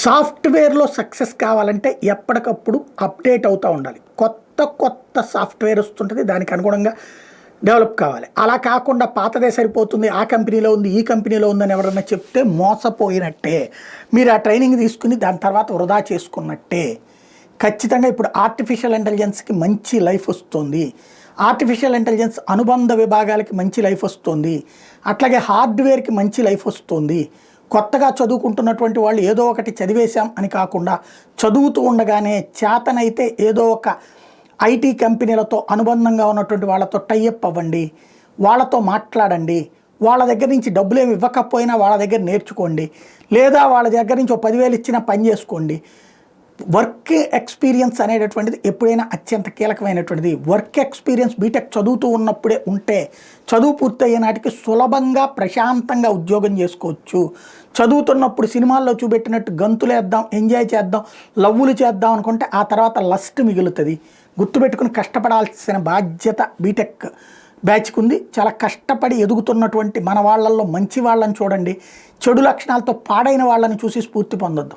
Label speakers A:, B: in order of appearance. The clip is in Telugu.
A: సాఫ్ట్వేర్లో సక్సెస్ కావాలంటే ఎప్పటికప్పుడు అప్డేట్ అవుతూ ఉండాలి. కొత్త కొత్త సాఫ్ట్వేర్ వస్తుంటుంది, దానికి అనుగుణంగా డెవలప్ కావాలి. అలా కాకుండా పాతదే సరిపోతుంది, ఆ కంపెనీలో ఉంది ఈ కంపెనీలో ఉందని ఎవరన్నా చెప్తే మోసపోయినట్టే. మీరు ఆ ట్రైనింగ్ తీసుకుని దాని తర్వాత వృధా చేసుకున్నట్టే. ఖచ్చితంగా ఇప్పుడు ఆర్టిఫిషియల్ ఇంటెలిజెన్స్కి మంచి లైఫ్ వస్తుంది, ఆర్టిఫిషియల్ ఇంటెలిజెన్స్ అనుబంధ విభాగాలకి మంచి లైఫ్ వస్తుంది, అట్లాగే హార్డ్వేర్కి మంచి లైఫ్ వస్తుంది. కొత్తగా చదువుకుంటున్నటువంటి వాళ్ళు ఏదో ఒకటి చదివేశాం అని కాకుండా చదువుతూ ఉండగానే చేతనైతే ఏదో ఒక ఐటీ కంపెనీలతో అనుబంధంగా ఉన్నటువంటి వాళ్ళతో టైఅప్ అవ్వండి, వాళ్ళతో మాట్లాడండి. వాళ్ళ దగ్గర నుంచి డబ్బులు ఏమి ఇవ్వకపోయినా వాళ్ళ దగ్గర నేర్చుకోండి, లేదా వాళ్ళ దగ్గర నుంచి 10,000 ఇచ్చినా పని చేసుకోండి. వర్క్ ఎక్స్పీరియన్స్ అనేటటువంటిది ఎప్పుడైనా అత్యంత కీలకమైనటువంటిది. వర్క్ ఎక్స్పీరియన్స్ బీటెక్ చదువుతూ ఉన్నప్పుడే ఉంటే చదువు పూర్తయ్యే నాటికి సులభంగా ప్రశాంతంగా ఉద్యోగం చేసుకోవచ్చు. చదువుతున్నప్పుడు సినిమాల్లో చూపెట్టినట్టు గంతులేద్దాం, ఎంజాయ్ చేద్దాం, లవ్వులు చేద్దాం అనుకుంటే ఆ తర్వాత లస్ట్ మిగులుతుంది. గుర్తుపెట్టుకుని కష్టపడాల్సిన బాధ్యత బీటెక్ బ్యాచ్కి ఉంది. చాలా కష్టపడి ఎదుగుతున్నటువంటి మన వాళ్ళల్లో మంచి వాళ్ళని చూడండి, చెడు లక్షణాలతో పాడైన వాళ్ళని చూసి స్ఫూర్తి పొందొద్దు.